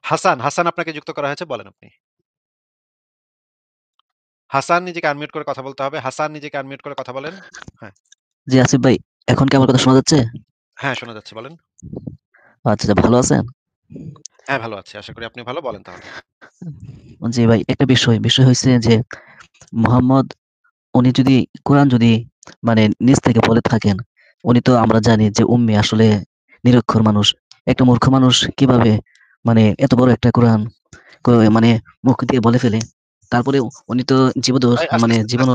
হাসান আপনাকে যুক্ত করা হয়েছে বলেন আপনি। হাসান নিজেকে আনমিউট করে কথা বলতে হবে। হাসান নিজেকে আনমিউট করে কথা বলেন। হ্যাঁ, জি আসিফ ভাই, এখন কি আমার কথা শোনা যাচ্ছে? হ্যাঁ শোনা যাচ্ছে বলেন। আচ্ছা, আচ্ছা, ভালো আছেন? হ্যাঁ, ভালো আছি। আশা করি আপনি ভালো। বলেন তাহলে। জি ভাই, একটা বিষয় হইছে যে মোহাম্মদ উনি যদি কোরআন যদি মানে নিজ থেকে বলে থাকেন, উনি তো আমরা জানি যে উম্মি আসলে নিরক্ষর মানুষ। একটা মূর্খ মানুষ কিভাবে মানে এত বড় একটা কোরআন মানে মুখ দিয়ে বলে ফেলে। তারপরেও উনি তো জীবদোষ এই আস্তে, মানে আস্তে, জীবনও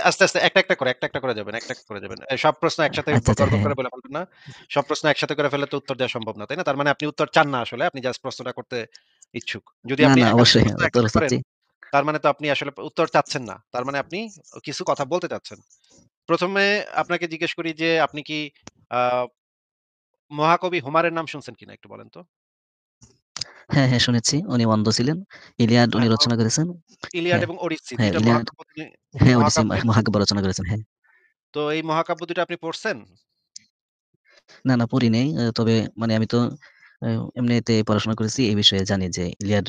আস্তে, একটা, একটা করে যাবেন, একটা, একটা করে যাবেন। সব প্রশ্ন একসাথে আচ্ছা, আচ্ছা, গড়গড় হ্যাঁ, করে বলে ফেলবেন না। সব প্রশ্ন একসাথে করে ফেললে তো উত্তর দেওয়া সম্ভব না, তাই না? তার মানে আপনি উত্তর চান না আসলে। আপনি জাস্ট প্রশ্নটা করতে ইচ্ছুক। যদি না, আপনি না, একাধিক অবশ্যই হ্যাঁ, প্রশ্ন উত্তর একসাথে করেন, চাচ্ছি। তার মানে তো আপনি আসলে উত্তর চাচ্ছেন না। তার মানে আপনি কিছু কথা বলতে চাচ্ছেন। ১ম এ আপনাকে জিজ্ঞেস করি যে আপনি কি আ মহাকবি হুমায়ূনের নাম শুনছেন কিনা একটু বলেন তো? হ্যাঁ, হ্যাঁ, শুনেছি। উনি অন্ধ ছিলেন। ইলিয়াড উনি হ্যাঁ, রচনা করেছেন। 'ইলিয়াড' হ্যাঁ, এবং 'ওডিসি' ২ হ্যাঁ, টা ইলিয়াড, মহাকাব্য তিনি হ্যাঁ, ওডিসি মহাকাব্যের মহাকাব্য রচনা করেছেন। হ্যাঁ। তো এই মহাকাব্য ২ টা আপনি পড়ছেন? না, না, পড়ি নাই। তবে মানে আমি তো আ এমনিতে পড়াশোনা করেছি। এই বিষয়ে জানি যে ইলিয়াড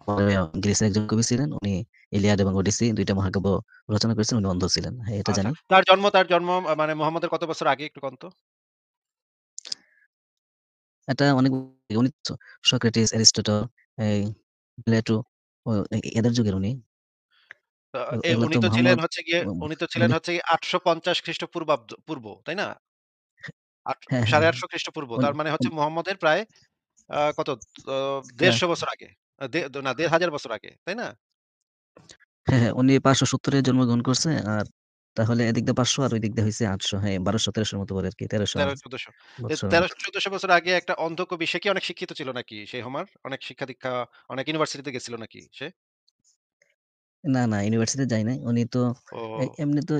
পরে গ্রিসের একজন কবি ছিলেন। উনি ইলিয়াড এবং ওডিসি ২ টা মহাকাব্য রচনা করেছেন। উনি অন্ধ ছিলেন। হ্যাঁ, এটা আচ্ছা। জানি। তার জন্ম মানে মুহাম্মদের কত বছর আগে একটু কন তো? এটা অনেক উনি সক্রেটিস, অ্যারিস্টটল, এই প্লেটো ও এদের যুগের উনি। আ তো এগুলা উনি তো তো ছিলেন মোহাম্মদ হচ্ছে গিয়ে উম উনি তো ছিলেন বলি হচ্ছে গিয়ে ৮৫০ খ্রিস্টপূর্বাব্দ পূর্ব, তাই না? হ্যাঁ, হ্যাঁ, হ্যাঁ। ৮৫০ খ্রিস্টপূর্ব। উনি তার মানে হচ্ছে উনি মুহাম্মদের প্রায় কত অ প্রায় ১৫০ বছর আগে। দে না ১৫০০ বছর আগে, তাই না? হ্যাঁ, হ্যাঁ, উনি ৫৭০ এ জন্মগ্রহণ করছে। আর তাহলে এদিক দিয়ে ৫০০ আর ওই দিক দিয়ে হইছে ৮০০। হ্যাঁ, ১২০০-১৩০০ র মতো পড়ে আরকি। ১৩০০ ১৩-১৪০০ বৎসরের মতো। ১৩০০-১৪০০ বছর আগে একটা অন্ধ কবি সে কি অনেক শিক্ষিত ছিল নাকি সেই হোমার? অনেক শিক্ষা-দীক্ষা অনেক ইউনিভার্সিটিতে গেছিল নাকি সে? না, না, ইউনিভার্সিটি যায় নাই। উনি তো ও এমনি তো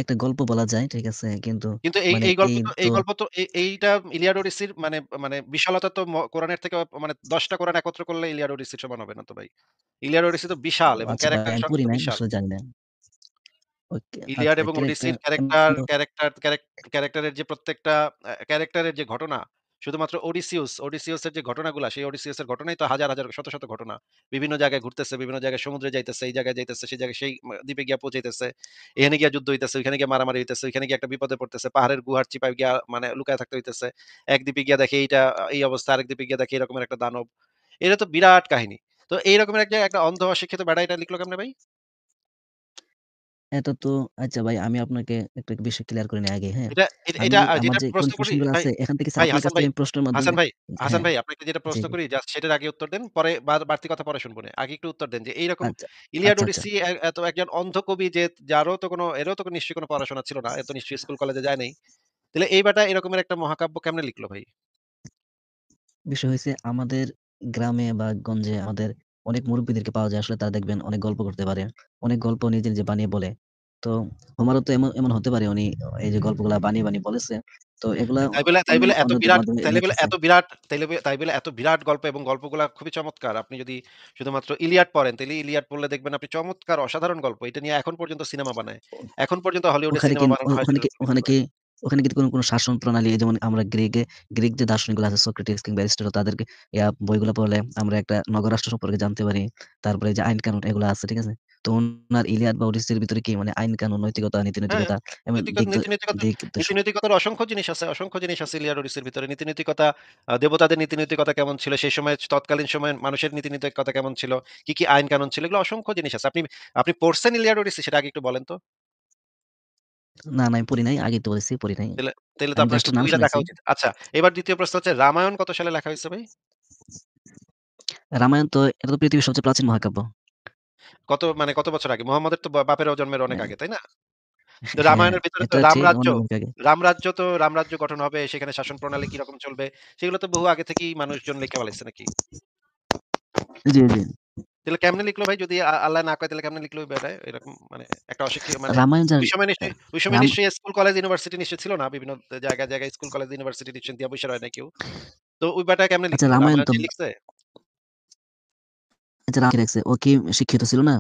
একটা গল্প বলা যায়। ঠিক আছে? কিন্তু কিন্তু এই মানে এই গল্প এই তো তো এই গল্প তো এইটা ইলিয়াড ওডিসির মানে মানে বিশালতা তো কোরআনের থেকে মানে ১০ টা কোরআন একত্র করলে ইলিয়াড ওডিসির সমান হবে না তো ভাই। ইলিয়াড ওডিসি তো বিশাল এবং আচ্ছা ভাই, ক্যারেক্টারের আমি সংখ্যা পড়ি তো নাই। বিশাল। আসলে জানি না। ওকে, ইলিয়াড আচ্ছা এবং ক্যারেক্টার ওডিসির এমনি তো ক্যারেক্টারের যে প্রত্যেকটা ক্যারেক্টারের যে ঘটনা, শুধুমাত্র ওডিসিয়াসের যে ঘটনাগুলা, সেই ওডিসিয়াসের ঘটনাই তো হাজার, হাজার শত, শত ঘটনা। বিভিন্ন জায়গায় ঘুরতেছে, বিভিন্ন জায়গায় সমুদ্রে যাইতেছে, এই জায়গায় যাইতেছে, সেই জায়গায় সেই দ্বীপে গিয়া পৌঁছাইতেছে। এখানে গিয়া যুদ্ধ হইতেছে, ওইখানে গিয়া মারামারি হইতেছে, ওইখানে গিয়ে একটা বিপদে পড়তেছে, পাহাড়ের গুহার চিপায় গিয়া মানে লুকায় থাকতে হইতেছে। এক দ্বীপে গিয়া দেখে এইটা এই অবস্থা, আরেক দ্বীপে গিয়া দেখে এরকমের একটা দানব। এটা তো বিরাট কাহিনী। তো এই রকমের একটা অন্ধ অশিক্ষিত বেড়া এটা লিখলো কেমনে ভাই? এটা তো আচ্ছা ভাই, আমি আপনাকে একটা বিষয় ক্লিয়ার করে নিই আগে, হ্যাঁ? এটা এটা আমি এটা আমার যেটা যে প্রশ্ন করি কনফিউশন গুলো ভাই, আছে এখান থেকে ভাই আপনার কাছ হাসান ভাই, থেকে আমি প্রশ্নের হাসান মাধ্যমে ভাই, হাসান হ্যাঁ, ভাই আপনাকে যেটা জি, প্রশ্ন জি। করি জাস্ট সেটার আগে উত্তর দেন। পরে বাড়তি কথা পরে শুনবো নে। আগে একটু উত্তর দেন যে এইরকম আচ্ছা, ইলিয়াড আচ্ছা, আচ্ছা। ওডিসি এত একজন অন্ধ কবি যে যারও তো কোনো এরও তো নিশ্চয়ই কোনো পড়াশোনা ছিল না। এ তো নিশ্চয়ই স্কুল কলেজে যায় নাই। তাহলে এই বেটা এরকমের একটা মহাকাব্য কেমনে লিখলো ভাই? বিষয় হইছে আমাদের গ্রামে বা গঞ্জে আমাদের অনেক মুরুব্বিদেরকে পাওয়া যায়। আসলে তারা দেখবেন অনেক গল্প করতে পারে। অনেক গল্প নিজে, নিজে বানিয়ে বলে। তো উমারও তো এমন হতে পারে উনি এই যে গল্পগুলা বানিয়ে বলেছে। তো এগুলা তাই বলে এত অন্যদের বিরাট মাধ্যমে তাইলে বলে লিখেছে। এত বিরাট তাই বলে এত বিরাট গল্প এবং গল্পগুলা খুবই চমৎকার। আপনি যদি শুধুমাত্র ইলিয়াড পড়েন, তাইলে ইলিয়াড পড়লে দেখবেন আপনি চমৎকার অসাধারণ গল্প। এটা নিয়ে এখন পর্যন্ত সিনেমা বানায়। এখন পর্যন্ত হলিউডে ওখানে কি সিনেমা বানানো হয় ওখানে সেটার কি উপর ভিত্তি ওখানে করে। কি ওখানে কি কোনো শাসন প্রণালী যেমন আমরা গ্রিক যে দার্শনিকগুলো আছে সক্রেটিস কিংবা অ্যারিস্টটল তাদেরকে বইগুলো পড়লে আমরা একটা নগরাষ্ট্র সম্পর্কে জানতে পারি। তারপরে যে আইন কানুন এগুলো আছে, ঠিক আছে? তো উনার ইলিয়াড বা ওডিসির ভিতরে কি মানে আইন কানুন, নৈতিকতা, হ্যাঁ, নীতি-নৈতিকতা এমন দিক তো নীতি-নৈতিকতার অসংখ্য জিনিস আছে ইলিয়াড ওডিসির ভিতরে। নীতি-নৈতিকতা দেবতাদের নীতি-নৈতিকতা কেমন ছিল, সেই সময়ে তৎকালীন সময়ে মানুষের নীতি-নৈতিকতা কেমন ছিল, কি আইন কানুন ছিল, এগুলো অসংখ্য জিনিস আছে। আপনি আপনি পড়ছেন ইলিয়াড ওডিসি সেটা আগে একটু বলেন তো? না, না, আমি পড়ি নাই। আগেই তো বলেছি পড়ি নাই। তাইলে তাইলে তো আমি আপনার জাস্ট একটু নাম বইটা দেখা শুনেছি। উচিত। আচ্ছা, এবার ২য় প্রশ্ন হচ্ছে রামায়ণ কত সালে লেখা হইছে ভাই? রামায়ণ তো এটা তো পৃথিবীর সবচেয়ে প্রাচীন মহাকাব্য। কত বছর আগে? মুহাম্মদের তো বাপেরও জন্মের অনেক অ্যা আগে, তাই না? তো হ্যাঁ, রামায়ণের ভিতরে তো এটা হচ্ছে রামরাজ্য, অনেক আগে। রামরাজ্য গঠন হবে, সেখানে শাসন প্রণালী কিরকম চলবে, সেগুলো তো বহু আগে থেকেই মানুষজন লিখে ফেলাইছে নাকি? জি, জি। তাহলে কেমনে লিখলো ভাই? যদি আল্লাহ না কয় তাহলে কেমনে লিখলো ওই বেটায়? এরকম মানে একটা অশিক্ষিত মানে রামায়ণ যার ওই সময় রাম নিশ্চয়ই স্কুল, কলেজ, ইউনিভার্সিটি নিশ্চয়ই ছিল না। বিভিন্ন জায়গায়, জায়গায় স্কুল, কলেজ, ইউনিভার্সিটি নিশ্চয়ই দিয়া বইসা রয় নাই কেউ। তো ওই বেটা কেমনে আচ্ছা লিখলো? রামায়ণ রামায়ণ তো যে লিখছে, আচ্ছা রাম রাখছে। ও কি শিক্ষিত ছিল না?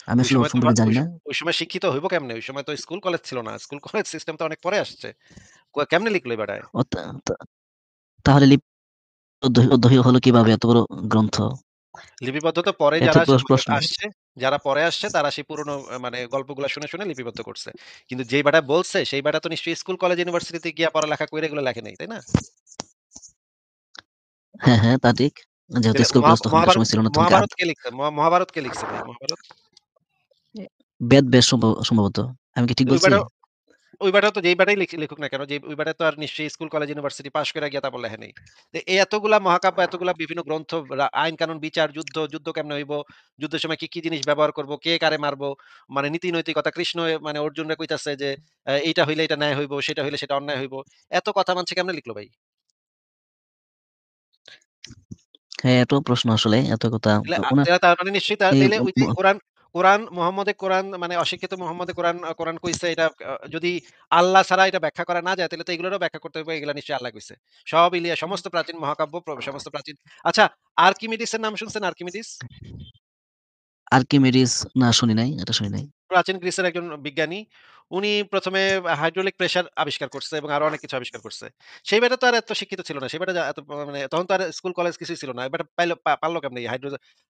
আমি ওই আসলে ওর সময় তো সম্পর্কে জানি না। ওই সময় শিক্ষিত হইব কেমনে? ওই সময় তো স্কুল, কলেজ ছিল না। স্কুল, কলেজ সিস্টেম তো অনেক পরে আসছে। কেমনে লিখলো এই বেটায়? ও তা তা তাহলে অধ্যয়ী হলো কিভাবে এত বড় গ্রন্থ? লিপিবদ্ধ তো পরে এত যারা প্রশ্ন। আসছে, যারা পরে আসছে তারা সেই পুরনো মানে গল্পগুলা শুনে, শুনে লিপিবদ্ধ করছে। কিন্তু যেই বেটা বলছে সেই বেটা তো নিশ্চয়ই স্কুল, কলেজ, ইউনিভার্সিটিতে গিয়া পড়ালেখা কইরা এগুলো লেখে নাই, তাই না? হ্যাঁ, হ্যাঁ, তা ঠিক। যেহেতু তাইলে স্কুল কলেজ তখনকার সময় ছিল না তখন মহাভারত কে লিখছে? মহাভারত কে লিখছে ভাই মহাভারত? বেদ সম্ভবত। আমি কি ঠিক ওই বলছি? বেটা ওই বেটা তো যেই বেটাই লিখুক না কেন, যে ওই বেটা তো আর নিশ্চয়ই স্কুল, কলেজ, ইউনিভার্সিটি পাস করে গিয়া তারপর লেখে নাই। তো এই এতগুলা মহাকাব্য, এতগুলা বিভিন্ন গ্রন্থ, আইন কানুন, বিচার, যুদ্ধ কেমনে হইব, যুদ্ধের সময় কি, কি জিনিস ব্যবহার করব, কে কারে মারবো, মানে নীতি নৈতিকতা, কৃষ্ণ মানে অর্জুনরে কইতাছে যে এইটা হইলে এটা ন্যায় হইব, সেটা হইলে সেটা অন্যায় হইব। এত কথা মানুষে কেমনে লিখলো ভাই? হ্যাঁ, এটাও প্রশ্ন আসলে। এত কথা উনার তার মানে নিশ্চয়ই এই তাইলে ম ওই ম যে কোরআন মানে অশিক্ষিত মুহাম্মদে কোরআন কইছে এটা, যদি আল্লাহ ছাড়া এটা ব্যাখ্যা করা না যায় তাহলে তো এগুলোরও ব্যাখ্যা করতে হবে, এগুলা নিশ্চয়ই আল্লাহ কইছে। সব ইলিয়া সমস্ত প্রাচীন মহাকাব্য, সমস্ত প্রাচীন। আচ্ছা, আর্কিমিডিসের নাম শুনছেন? আর্কিমিডিস? আর্কিমিডিস না শুনি নাই, এটা শুনি নাই। প্রাচীন গ্রিসের একজন বিজ্ঞানী। উনি ১ম এ হাইড্রোলিক প্রেশার আবিষ্কার করছে এবং আরো অনেক কিছু আবিষ্কার করছে। সেই বেটা তো আর এত শিক্ষিত ছিল না। সেই বেটা এত মানে তখন তো আর স্কুল কলেজ কিছুই ছিল না। এই বেটা পারল কেমনে এই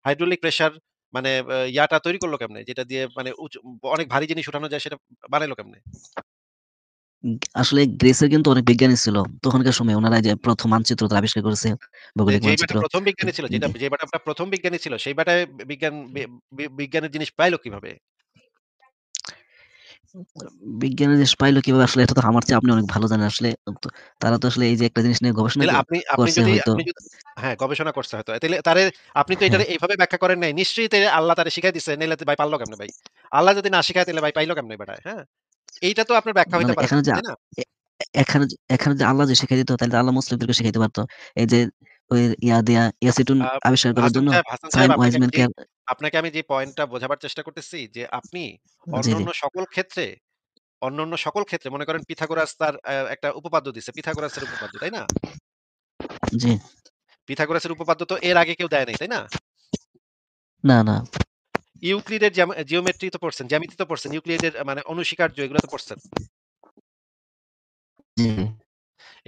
হাইড্রোলিক প্রেশার মানে ইয়াটা তৈরি করল কেমনে? যেটা দিয়ে মানে অনেক ভারী জিনিস উঠানো যায় সেটা বানাইলো কেমনে? আসলে গ্রিসের কিন্তু অনেক বিজ্ঞানী ছিল। তখনকার সময়ে উনারা যে ১ম মানচিত্রটা আবিষ্কার করেছে, ভৌগোলিক যেই মানচিত্র। বেটা ১ম বিজ্ঞানী ছিল, জি। যে বেটা ১ম বিজ্ঞানী ছিল সেই বেটায় বিজ্ঞান বিজ্ঞানের জিনিস পাইলো কিভাবে? বিজ্ঞানের দেশ পাইলো কিভাবে আসলে এটা তো আমার চেয়ে আপনি অনেক ভালো জানেন আসলে। তো তারা তো আসলে এই যে একটা জিনিস নিয়ে গবেষণা তাইলে আপনি আপনি করছে যদি হয়তো। আপনি যদি হ্যাঁ, গবেষণা করছে হয়তো। তাইলে আপনি তো হ্যাঁ, এটারে এইভাবে ব্যাখ্যা করেন নাই। নিশ্চয়ই তাইলে আল্লাহ তারে শিখাই দিছে। নাইলে তো ভাই পারলো কেমনে ভাই? আল্লাহ যদি না শিখায় তাইলে ভাই পাইলো কেমনে বেটায়, হ্যাঁ? এইটা তো আপনার ব্যাখ্যা না, হইতে না, পারে না, এখানে যে তাই না? এ এ এখানে যে আল্লাহ যে শিখাই দিত তাহলে তো আল্লাহ মুসলিমদেরকে শিখাইতে পারত। এই যে ওই ইয়া দিয়া অ্যাসিটন আ আবিষ্কার করার জন্য হাসান সাহেব সাইম ওয়াইজম্যানকে। আপনাকে আমি যে পয়েন্টটা বোঝাবার চেষ্টা করতেছি যে আপনি জি, জি, অন্যান্য সকল ক্ষেত্রে অন্যান্য সকল ক্ষেত্রে মনে করেন পিথাগোরাস তার একটা উপপাদ্য দিছে। পিথাগোরাসের উপপাদ্য, তাই না? জি। পিথাগোরাসের উপপাদ্য তো এর আগে কেউ দেয় নাই, তাই না? না, না। ইউক্লিডের জিওমেট্রি তো পড়ছেন, জ্যামিতি তো পড়ছেন। ইউক্লিডের মানে অনুস্বীকার্য এগুলো তো পড়ছেন। জি।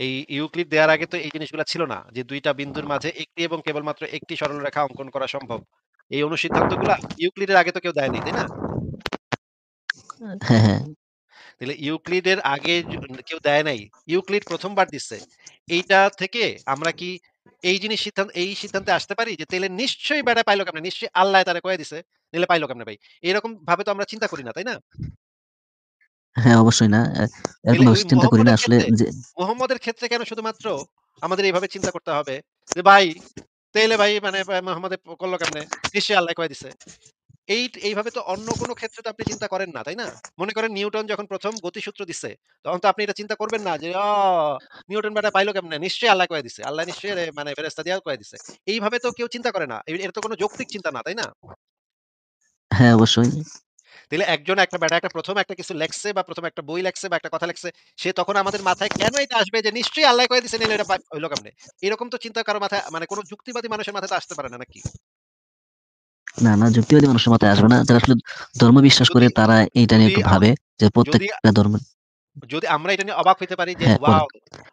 এই ইউক্লিড দেয়ার আগে তো এই জিনিসগুলা ছিল না। যে ২ টা বিন্দুর মাঝে একটি এবং কেবলমাত্র একটি সরলরেখা অঙ্কন করা সম্ভব। এই অনুসিদ্ধান্তগুলা ইউক্লিডের আগে তো কেউ দেয় নাই, তাই না? হ্যাঁ, হ্যাঁ। তাহলে ইউক্লিডের আগে কেউ দেয় নাই। ইউক্লিড ১ম বার দিছে। এইটা থেকে আমরা কি এই সিদ্ধান্তে আসতে পারি যে তাইলে নিশ্চয়ই বেটা পাইলো কেমনে? নিশ্চয়ই আল্লাহ তারে কইয়া দিছে। নাইলে পাইলো কেমনে ভাই? এরকম ভাবে তো আমরা চিন্তা করি না, তাই না? হ্যাঁ, অবশ্যই না। এরকম তাইলে ভাবে ওই চিন্তা করি না আসলে যে মুহাম্মদের ক্ষেত্রে কেন শুধুমাত্র আমাদের এইভাবে চিন্তা করতে হবে যে ভাই তাইলে ভাই মানে মুহাম্মদ করলো কেমনে? নিশ্চয়ই আল্লাহ কইয়া দিছে। এইভাবে তো অন্য কোন ক্ষেত্রে তো আপনি চিন্তা করেন না, তাই না? মনে করেন নিউটন যখন ১ম গতিসূত্র দিছে, তখন তো আপনি এটা চিন্তা করবেন না যে, নিউটন বেটা পাইলো কেমনে? নিশ্চয়ই আল্লাহ কইয়া দিছে। আল্লাহ নিশ্চয়ই মানে ফেরেশতা দিয়া কইয়া দিছে। এইভাবে তো কেউ চিন্তা করে না। এটা তো কোন যৌক্তিক চিন্তা না, তাই না? হ্যাঁ, অবশ্যই। তাইলে একটা বেটা ১ম একটা কিছু লেখছে বা ১ম একটা বই লেখছে বা একটা কথা লেখছে, সে তখন আমাদের মাথায় কেন এটা আসবে যে নিশ্চয়ই আল্লাহ কইয়া দিছে, নাইলে এটা হইলো কেমনে? এরকম তো চিন্তা কারো মাথায় মানে কোন যুক্তিবাদী মানুষের মাথায় তো আসতে পারে না, নাকি? না, না, যুক্তিবাদী মানুষের মাথায় আসবে না। যারা আসলে ধর্ম বিশ্বাস করে যদি তারা এইটা নিয়ে যদি একটু আমা ভাবে যে যদি প্রত্যেকটা ধর্মের। যদি আমরা এটা নিয়ে অবাক হইতে পারি যে হ্যাঁ, বলেন। ওয়াও!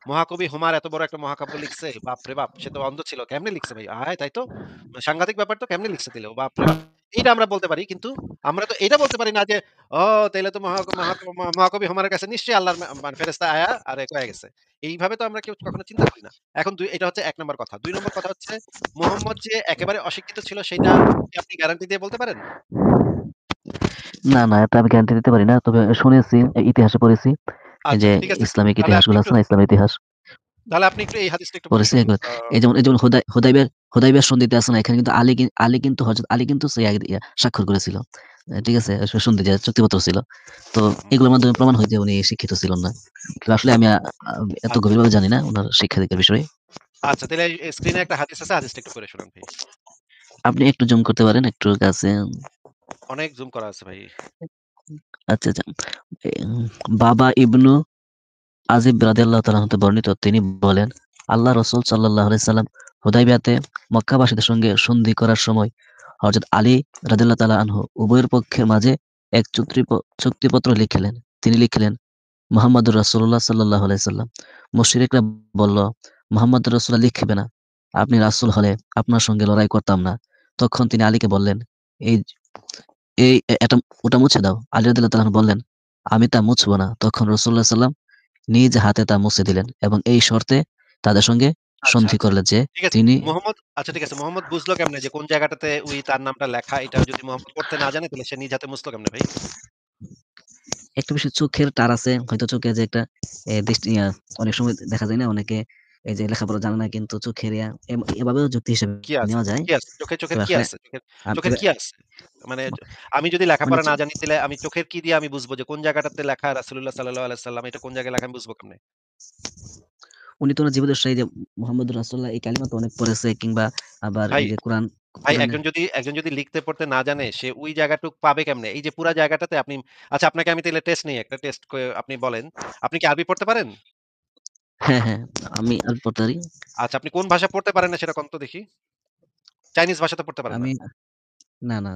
মহাকবি হুমার এত বড় একটা মহাকাব্য লিখছে। বাপরে বাপ! সে তো অন্ধ ছিল। কেমনে লিখছে ভাই? তাই তো? সাংঘাতিক ব্যাপার তো কেমনে লিখছে তাইলে? বাপরে বাপ! এইটা আমরা বলতে পারি। কিন্তু আমরা তো এটা বলতে পারি না যে, ও তাইলে তো মহাকবি হুমারের কাছে নিশ্চয়ই আল্লাহর মানে ফেরেশতা আয়া আরে কয়া গেছে। এইভাবে তো আমরা কেউ কখনো চিন্তা করি না। এখন এটা হচ্ছে ১ নাম্বার কথা। ২ নম্বর কথা হচ্ছে মুহাম্মদ যে একেবারে অশিক্ষিত ছিল সেইটা কি আপনি গ্যারান্টি দিয়ে বলতে পারেন? না, না, এটা আমি গ্যারান্টি দিতে পারি না। তবে শুনেছি, ইতিহাসে পড়েছি। এই আচ্ছা যে ঠিক আছে। ইসলামিক তাহলে আপনি ইতিহাসগুলো একটু আছে না? ইসলামের ইতিহাস এই হাদিসটা একটু পড়ে পড়েছি শুনান। এগুলো। এই যেমন হুদায়বিয়ার সন্ধিতে আছে না? এখানে কিন্তু আলী কিন্তু হযরত আলী কিন্তু স্বাক্ষর করেছিল। ঠিক আছে? সন্ধি যে চুক্তিপত্র ছিল। তো হুম, হুম। এগুলোর মাধ্যমে প্রমাণ হয় যে উনি শিক্ষিত ছিলেন না। তো আসলে আমি এত আচ্ছা। গভীরভাবে জানি না উনার শিক্ষা-দীক্ষার বিষয়ে। আচ্ছা, তাইলে স্ক্রিনে একটা হাদিস আছে, হাদিসটা একটু পড়ে শোনান ভাই। আপনি একটু জুম করতে পারেন একটু কাছে। অনেক জুম করা আছে ভাই। আচ্ছা, আচ্ছা। এম বাবা ইবনু আজিব রাদিয়াল্লাহু তাআলা হতে বর্ণিত, তিনি বলেন, আল্লাহ রাসূল সাল্লাল্লাহু আলাইহি সাল্লাম হুদায়বিয়াতে মক্কাবাসীদের সঙ্গে সন্ধি করার সময় হযরত আলী রাদিয়াল্লাহু তাআলা আনহু উভয়ের পক্ষের মাঝে এক চুক্তিপত্র লিখিলেন। তিনি লিখিলেন, মুহাম্মাদুর রাসূলুল্লাহ সাল্লাল্লাহু আলাইহি সাল্লাম। মুশরিকরা বলল, মুহাম্মদ রাসূলুল্লাহ লিখিবে না। আপনি রাসূল হলে আপনার সঙ্গে লড়াই করতাম না। তখন তিনি আলীকে বললেন, "এই এই এটা ওটা মুছে দাও।" আলী রাদিয়াল্লাহু তাআলা আনহু বললেন, "আমি তা মুছব না।" তখন রাসূলুল্লাহ সাল্লাম নিজ হাতে তা মুছে দিলেন এবং এই শর্তে তাদের সঙ্গে আচ্ছা, সন্ধি করলেন যে ঠিক আছে। তিনি আচ্ছা ঠিক আছে। মোহাম্মদ বুঝলো কেমনে যে কোন জায়গাটাতে ওই তার নামটা লেখা এটা যদি মোহাম্মদ পড়তে না জানে তাহলে সে নিজ হাতে মুছলো কেমনে ভাই? একটা বিষয় চোখের টার আছে। হয়তো চোখে যে একটা দৃষ্টি অনেক সময় দেখা যায় না অনেকে এই যে লেখাপড়া জানে না কিন্তু চোখের এভাবেও যুক্তি হিসেবে কি আছে? নেওয়া যায়। কি আছে? চোখের তবে কি আসলে আছে? আম চোখের এবা কি আছে? মানে আমি যদি মানে লেখাপড়া না জানি তাহলে আমি চোখের কি দিয়ে আমি বুঝবো যে কোন জায়গাটাতে লেখা রাসূলুল্লাহ সাল্লাল্লাহু আলাইহি সাল্লাম এটা কোন জায়গায় লেখা আমি বুঝবো কেমনে? উনি তো ওনার জীবদ্দশায় যে মুহাম্মদুর রাসূলুল্লাহ এই কালিমা তো অনেক পড়েছে কিংবা আবার ভাই এই যে ভাই কোরআনে একজন যদি লিখতে পড়তে না জানে সে ওই জায়গাটুক পাবে কেমনে? এই যে পুরা জায়গাটাতে আপনি আচ্ছা আপনাকে আমি তাহলে টেস্ট নেই একটা টেস্ট আপনি বলেন। আপনি কি আরবি পড়তে পারেন? হ্যাঁ, হ্যাঁ, আমি আরবি পড়তে পারি। আচ্ছা আপনি কোন ভাষা পড়তে পারেন না সেটা কোন তো দেখি? চাইনিজ ভাষা তো পড়তে পারেন না। আমি না, না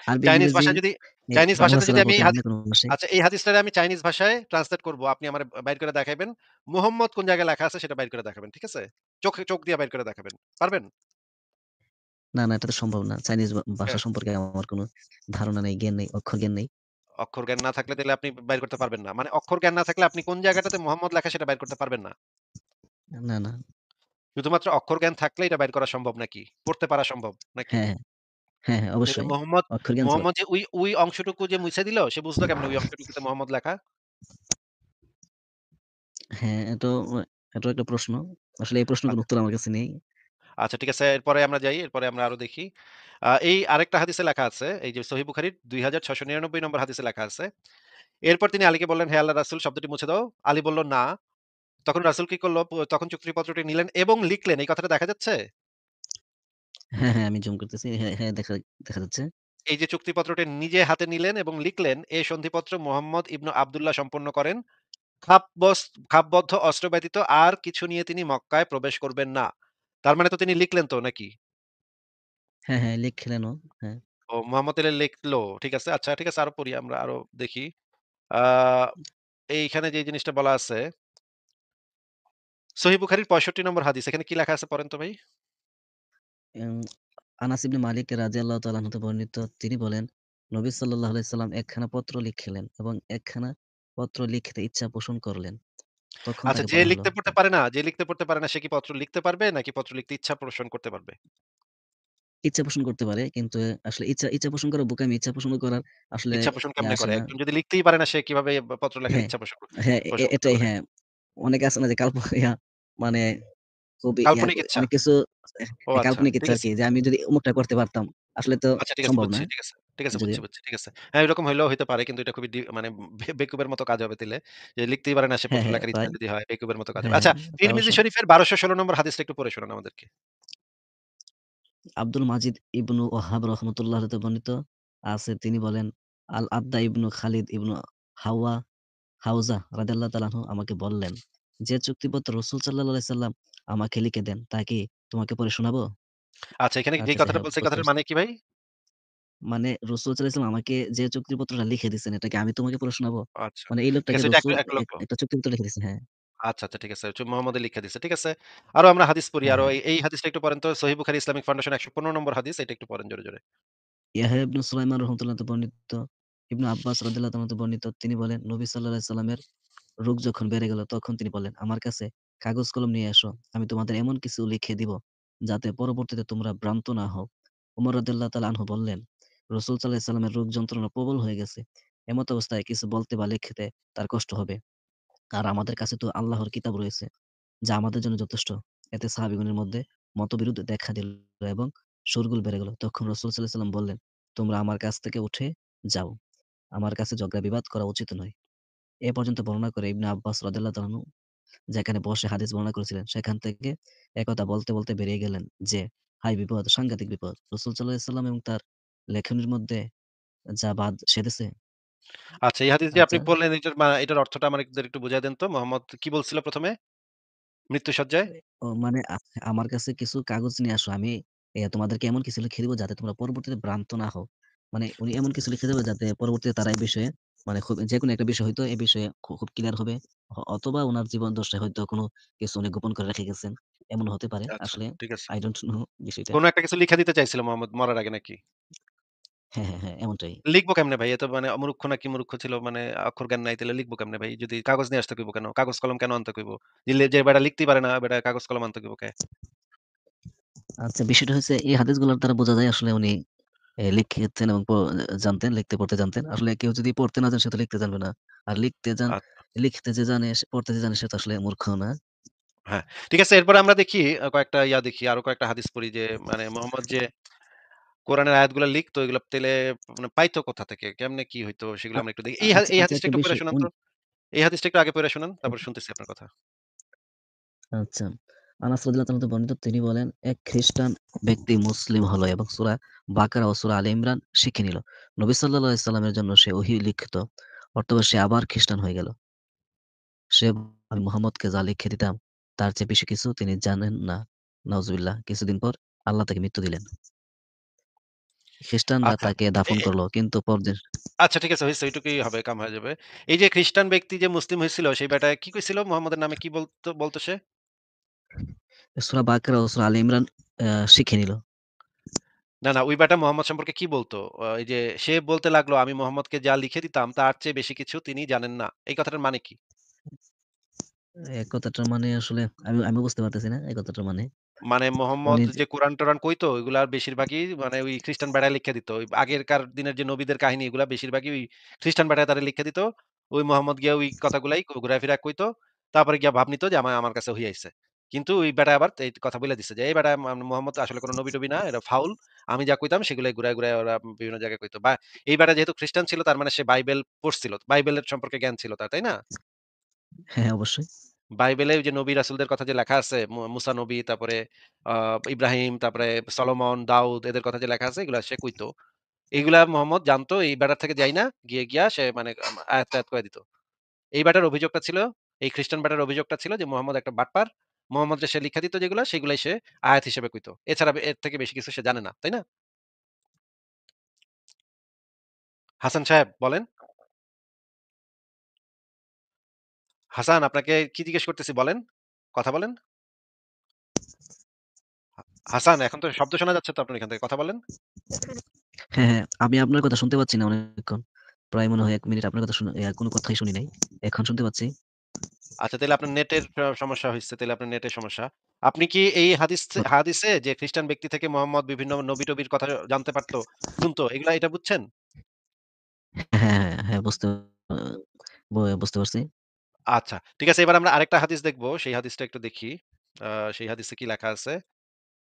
আরবি, চাইনিজ ইংরেজি, ভাষা যদি চাইনিজ বাংলা ভাষাতে যদি ছাড়া আমি বলতে এই পারি না কোন ভাষাই। আচ্ছা এই হাদিসটারে আমি চাইনিজ ভাষায় ট্রান্সলেট করব। আপনি আমারে বাইর করে দেখাইবেন। মুহাম্মদ কোন জায়গায় লেখা আছে সেটা বাইর করে দেখাবেন। ঠিক আছে? চোখ দিয়ে বাইর করে দেখাবেন। পারবেন? না, না এটা তো সম্ভব না। চাইনিজ হ্যাঁ, ভাষা সম্পর্কে আমার কোন ধারণা নেই, জ্ঞান নেই, অক্ষর জ্ঞান নেই। অক্ষর জ্ঞান না থাকলে তাহলে আপনি বাইর করতে পারবেন না। মানে অক্ষর জ্ঞান না থাকলে আপনি কোন জায়গাটাতে মুহাম্মদ লেখা সেটা বাইর করতে পারবেন না। না, না। শুধুমাত্র অক্ষর জ্ঞান থাকলে এটা বাইর করা সম্ভব নাকি? পড়তে পারা সম্ভব নাকি? হ্যাঁ, হ্যাঁ, হ্যাঁ, হ্যাঁ, তাহলে অবশ্যই। অক্ষর জ্ঞান ছাড়া মোহাম্মদ যে ওই অংশটুকু যে মুছে দিল সে বুঝলো কেমনে ওই অংশটুকুতে মোহাম্মদ লেখা? হ্যাঁ, এটাও একটা প্রশ্ন। আসলে এই প্রশ্নের কোন আচ্ছা, উত্তর আমার কাছে নেই। আচ্ছা ঠিক আছে। এরপরে আমরা যাই। এরপরে আমরা আরো দেখি। এই আরেকটা হাদিসে লেখা আছে। এই যে সহিহ বুখারীর ২৬৯৯ নম্বর হাদিসে লেখা আছে। এরপর তিনি আলীকে বললেন, "হে আল্লাহর রাসূল শব্দটি মুছে দাও।" আলী বলল, "না।" তখন রাসূল কি করল? তখন চুক্তিপত্রটি নিলেন এবং লিখলেন। এই কথাটা দেখা যাচ্ছে? হ্যাঁ, হ্যাঁ, আমি জুম করতেছি। হ্যাঁ, হ্যাঁ, দেখা দেখা যাচ্ছে। এই যে চুক্তিপত্রটি নিজে হাতে নিলেন এবং লিখলেন, "এ সন্ধিপত্র মুহাম্মদ ইবনু আব্দুল্লাহ সম্পন্ন করেন। খাপবদ্ধ অস্ত্র ব্যতীত আর কিছু নিয়ে তিনি মক্কায় প্রবেশ করবেন না।" তার মানে তো তিনি লিখলেন তো নাকি? হ্যাঁ, হ্যাঁ, লিখলেনও। হ্যাঁ। ও মোহাম্মদ এলে লিখলো। ঠিক আছে। আচ্ছা ঠিক আছে আরো পড়ি আমরা আরো দেখি। আ এইখানে যে জিনিসটা বলা আছে, সহিহ বুখারীর ৬৫ নম্বর হাদিস। এখানে কি লেখা আছে পড়েন তো ভাই? এম আনাস ইবনে মালিক রাদিয়াল্লাহু তাআলা আনহু হতে বর্ণিত তিনি বলেন, নবী সাল্লাল্লাহু আলাইহি সাল্লাম একখানা পত্র লিখিলেন এবং একখানা পত্র লিখিতে ইচ্ছা পোষণ করলেন। তখন আচ্ছা তাকে বলা হলো যে লিখতে পড়তে পারে না সে কি পত্র লিখতে পারবে নাকি পত্র লিখতে ইচ্ছা পোষণ করতে পারবে? ইচ্ছা পোষণ করতে পারে। কিন্তু আসলে ইচ্ছা পোষণ করা বোকামি। ইচ্ছা পোষণ করার আসলে ইচ্ছা পোষণ কেমনে আসে করে? না। একজন যদি লিখতেই পারে না সে কিভাবে পত্র লেখার হ্যাঁ, ইচ্ছা হ্যাঁ, পোষণ করতে এটাই পারে? হ্যাঁ। অনেকে আছে না যে মানে খুবই কাল্পনিক ইচ্ছা। অনেক কিছু ও আচ্ছা কাল্পনিক ঠিক ইচ্ছা আছে। আরকি যে আমি যদি অমুকটা করতে পারতাম। আসলে তো আচ্ছা ঠিক আছে সম্ভব না বুঝছি। ঠিক আছে। ঠিক আছে যদিও। বুঝছি। ঠিক আছে। হ্যাঁ, এরকম হইলেও হইতে পারে কিন্তু এটা খুবই মানে বেকুবের মতো কাজ হবে তাইলে। যে লিখতেই পারে না সে হ্যাঁ, পত্র হ্যাঁ, লেখার ইচ্ছা প্রায়। যদি হয় বেকুবের মতো কাজ হবে। হ্যাঁ, আচ্ছা হ্যাঁ, তা তিরমিজি অবশ্য। শরীফের ১২১৬ নম্বর হাদিসটা একটু পড়ে শোনান আমাদেরকে। আব্দুল মাজিদ ইবনু ওহাব রহমতুল্লাহ হতে বর্ণিত আছে তিনি বলেন, আবদা ইবনু খালিদ ইবনু হাওয়া হাউজা রাদিয়াল্লাহু তাআলা আনহু আমাকে বললেন, যে চুক্তিপত্র রাসূল সাল্লাল্লাহু আলাইহি সাল্লাম আমাকে লিখে দেন তা কি তোমাকে পড়ে শোনাবো? আচ্ছা এখানে আচ্ছা, যেই আচ্ছা কথাটা হ্যাঁ, বলছে এই বুঝতে কথাটার পারছি। মানে কি ভাই? মানে রাসূল সাল্লাল্লাহু আলাইহি সাল্লাম আমাকে যে চুক্তিপত্রটা লিখে দিছেন এটাকে আমি তোমাকে পড়ে শোনাবো? আচ্ছা। মানে এই ঠিক লোকটাকে আছে এটা রাসূল এক লক্ষ। একটা চুক্তিপত্র লিখে দিছে। হ্যাঁ, আচ্ছা, আচ্ছা ঠিক আছে। মোহাম্মদে লিখে দিছে। ঠিক আছে। আরো আমরা হাদিস পড়ি। হ্যাঁ, আরো হ্যাঁ। এই হাদিসটা একটু পড়েন তো সহিহ বুখারী ইসলামিক ফাউন্ডেশন ১১৫ নম্বর হাদিস এটা একটু পড়েন জোরে, জোরে। ইয়াহয়া ইবনু সুলাইমান রাহমাতুল্লাহ হতে বর্ণিত, ইবনু আব্বাস রাদিয়াল্লাহু তাআলা হতে বর্ণিত তিনি বলেন, নবী সাল্লাল্লাহু আলাইহি সাল্লামের রোগ যখন বেড়ে গেল তখন তিনি বললেন, "আমার কাছে কাগজ কলম নিয়ে এসো। আমি তোমাদের এমন কিছু লিখে দিব, যাতে পরবর্তীতে তোমরা ভ্রান্ত না হও।" ওমর রাদিয়াল্লাহু তাআলা আনহু বললেন, "রাসূল সাল্লাল্লাহু আলাইহি সাল্লামের রোগ যন্ত্রণা প্রবল হয়ে গেছে। এমত অবস্থায় কিছু বলতে বা লিখতে তার কষ্ট হবে। আর আমাদের কাছে তো আল্লাহর কিতাব রয়েছে, যা আমাদের জন্য যথেষ্ট।" এতে সাহাবীগণের মধ্যে মতবিরোধ দেখা দিল এবং শোরগোল বেড়ে গেল। তখন রাসূল সাল্লাল্লাহু আলাইহি সাল্লাম বললেন, "তোমরা আমার কাছ থেকে উঠে যাও। আমার কাছে ঝগড়া বিবাদ করা উচিত নয়।" এ পর্যন্ত বর্ণনা করে ইবনে আব্বাস রাদিয়াল্লাহু তাআলা আনহু যেখানে বসে হাদিস বর্ণনা করেছিলেন, সেখান থেকে একথা বলতে, বলতে বেরিয়ে গেলেন যে, হায় বিপদ! সাংঘাতিক বিপদ! রাসূল সাল্লাল্লাহু আলাইহি সাল্লাম এবং তার লেখনীর মধ্যে যা বাদ সেধেছে। আচ্ছা এই হাদিস যে আপনি আচ্ছা, পড়লেন এটার অর্থটা আমাদের একটু বুঝায় দেন তো। মোহাম্মদ কি বলছিল ১ম এ? মৃত্যুশয্যায়? মানে আমার কাছে কিছু কাগজ নিয়ে আসো। আমি তোমাদেরকে এমন কিছু লিখে দিব যাতে তোমরা পরবর্তীতে ভ্রান্ত না হও। মানে উনি এমন কিছু লিখে দেবে যাতে পরবর্তীতে তারা এই বিষয়ে মানে খুব যেকোনো একটা বিষয় হয়তো এই বিষয়ে খুব ক্লিয়ার হবে। অথবা উনার জীবন দশায় হয়তো কোনো কিছু উনি গোপন করে রেখে গেছেন। এমন হতে পারে। আচ্ছা, আসলে ঠিক আছে। I don't know বিষয়টা। কোন একটা কিছু লিখে দিতে চাইছিল মোহাম্মদ মরার আগে নাকি? হ্যাঁ, হ্যাঁ, হ্যাঁ, এমনটাই। লিখবো কেমনে ভাই? এ তো মানে মূর্খ নাকি মূর্খ ছিল মানে অক্ষর জ্ঞান নাই তাইলে লিখবো কেমনে ভাই? যদি কাগজ নিয়ে আসতে কইবো কেন? কাগজ কলম কেন আনতে কইবো? যে বেটা লিখতেই পারে না বেটা কাগজ কলম আনতে কইবো কে? আচ্ছা বিষয়টা হচ্ছে এই হাদিসগুলোর দ্বারা বোঝা যায় আসলে উনি লিখতেন এবং জানতেন, লিখতে পড়তে জানতেন। আসলে কেউ যদি পড়তে না জানে সে তো লিখতে জানবে না। আর আচ্ছা, লিখতে যে জানে, পড়তে যে জানে সে তো আসলে মূর্খ না। হ্যাঁ। ঠিক আছে এরপরে আমরা দেখি কয়েকটা দেখি আরো কয়েকটা হাদিস পড়ি যে মানে মোহাম্মদ যে কোরআনের আয়াতগুলা লিখতো এগুলা তাইলে মানে পাইতো কোথা থেকে? কেমনে কি হইতো সেগুলো আ আমরা একটু দেখি। আচ্ছা, এই আচ্ছা হাদিসটা একটা একটু পইড়া বিষয় শোনান তো। এই হাদিসটা একটু আগে পইড়া শোনান। তারপর শুনতেছি আপনার কথা। আচ্ছা। আনাস রাদিয়াল্লাহু তাআলা হতে বর্ণিত তিনি বলেন, এক খ্রিস্টান ব্যক্তি মুসলিম হলো এবং সূরা বাকারা ও সূরা আলে ইমরান শিখে নিল। নবী সাল্লাল্লাহু আলাইহি সাল্লামের জন্য সে ওহী লিখত। অতঃপর সে আবার খ্রিস্টান হয়ে গেল। সে আমি মুহাম্মদকে যা লিখে দিতাম তার চেয়ে বেশি কিছু তিনি জানেন না। নাউজুবিল্লাহ। কিছুদিন পর আল্লাহ তাকে মৃত্যু দিলেন। খ্রিস্টানরা আচ্ছা। তাকে এ দাফন এ করল। কিন্তু পরদিন আচ্ছা ঠিক আছে হইছে ওইটুকুই হবে কাম হয়ে যাবে। এই যে খ্রিস্টান ব্যক্তি যে মুসলিম হইছিল সেই বেটা কি কইছিল মোহাম্মদের নামে কি বলতো সে? সূরা বাকারা ও সূরা আলে ইমরান শিখে নিল। না, ওই বেটা মোহাম্মদ সম্পর্কে কি বলতো? এই যে সে বলতে লাগলো আমি মোহাম্মদকে যা লিখে দিতাম তার চেয়ে বেশি কিছু তিনি জানেন না। এই কথাটার মানে কি? এই কথাটার মানে আসলে আমিও বুঝতে পারতেছি না এই কথাটার মানে। মানে মোহাম্মদ উনি যে কোরআন-টোরান কইতো ওইগুলার বেশিরভাগই মানে ওই খ্রিস্টান বেড়ায় লিখে দিত। ওই আগেরকার দিনের যে নবীদের কাহিনী এগুলা বেশিরভাগই ওই খ্রিস্টান বেড়ায় তারে লিখে দিত। ওই মোহাম্মদ গিয়া ওই কথাগুলাই ঘুরায় ফিরায় কইতো। তারপরে গিয়া ভাব নিত যে আমার কাছে ওহী আইছে। কিন্তু ওই বেটা আবার এই কথা বইলা দিছে যে, "এই বেটা মোহাম্মদ আসলে কোন নবী-টবি না। এটা ফাউল। আমি যা কইতাম সেগুলাই ঘুরায় ওরা বিভিন্ন জায়গায় কইতো।" বা এই বেটা যেহেতু খ্রিস্টান ছিল তার মানে সে বাইবেল পড়ছিল। বাইবেলের সম্পর্কে জ্ঞান ছিল তার, তাই না? হ্যাঁ, অবশ্যই। বাইবেলে ওই যে নবী রাসূলদের কথা যে লেখা আছে, মুসা নবী, তারপরে আ ইব্রাহিম, তারপরে সলোমন, দাউদ এদের কথা যে লেখা আছে এগুলা সে কইতো। এগুলা মোহাম্মদ জানতো এই বেটার থেকে যাই না, গিয়া সে মানে আয়াত-টায়াত কইরা দিত। এই বেটার অভিযোগটা ছিল, এই খ্রিস্টান বেটার অভিযোগটা ছিল যে মোহাম্মদ একটা বাটপার। মোহাম্মদরে সে লিখা দিত যেগুলা সেগুলাই সে আয়াত হিসেবে কইতো। এছাড়া এর থেকে বেশি কিছু সে জানে না। তাই না? হাসান সাহেব বলেন। হাসান আপনাকে কি জিজ্ঞেস করতেছি বলেন। কথা বলেন। হা হাসান এখন তো শব্দ শোনা যাচ্ছে তো আপনার এখান থেকে। কথা বলেন। হ্যাঁ, হ্যাঁ। আমি আপনার কথা শুনতে পাচ্ছি না অনেকক্ষণ। প্রায় মনে হয় ১ মিনিট আপনার কথা কোন কথাই শুনি নাই। এখন শুনতে পাচ্ছি। আচ্ছা তাইলে আপনার নেটের সমস্যা হইছে। তাইলে আপনার নেটের সমস্যা। আপনি কি এই অ হাদিসে যে খ্রিস্টান ব্যক্তি থেকে মোহাম্মদ বিভিন্ন নবী-টবির কথা জানতে পারত, শুনতো এগুলা এটা বুঝছেন? হ্যাঁ, হ্যাঁ, হ্যাঁ, আ বুঝতে পারছি। আচ্ছা। ঠিক আছে এবার আমরা আরেকটা হাদিস দেখব। সেই হাদিসটা একটু দেখি। আ সেই হাদিসে কি লেখা আছে?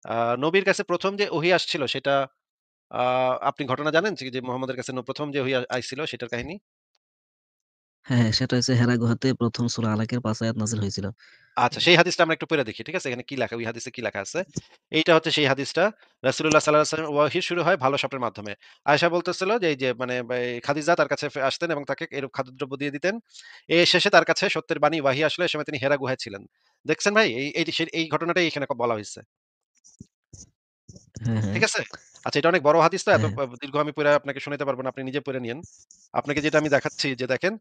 আ নবীর কাছে ১ম যে ওহী আসছিল সেটা আ আপনি ঘটনা জানেন? যে মোহাম্মদের কাছে ১ম যে ওহী আইছিল সেটার কাহিনী? হ্যাঁ, হ্যাঁ, সেটা হচ্ছে হেরা গুহাতে ১ম সূরা আলাকের ৫ আয়াত নাযিল হয়েছিল। আচ্ছা, সেই হাদিসটা আমরা একটু পইড়া দেখি। ঠিক আছে? এখানে কি লেখা? ওই হাদিসে কি লেখা আছে? এইটা হচ্ছে সেই হাদিসটা। রাসূলুল্লাহ সাল্লাল্লাহু আলাইহি ওয়াসাল্লাম ওয়াহী শুরু হয় ভালো স্বপ্নের মাধ্যমে। আয়েশা বলতেছিল যে এই যে মানে খাদিজা তার কাছে আসতেন এবং তাকে এরূপ খাদ্যদ্রব্য দিয়ে দিতেন। শেষে তার কাছে সত্যের বাণী ওয়াহী আসলো। এ সময় তিনি হেরা গুহায় ছিলেন। দেখছেন ভাই? এই ঘটনাটাই এখানে বলা হইছে। হ্যাঁ, হ্যাঁ, ঠিক আছে? আচ্ছা এটা অনেক বড় হাদিস তো এত হ্যাঁ, দীর্ঘ আমি পইড়া আপনাকে শোনাইতে পারব না। আপনি নিজে পইড়া নিয়েন। আপনাকে যেটা আমি দেখাচ্ছি যে দেখেন,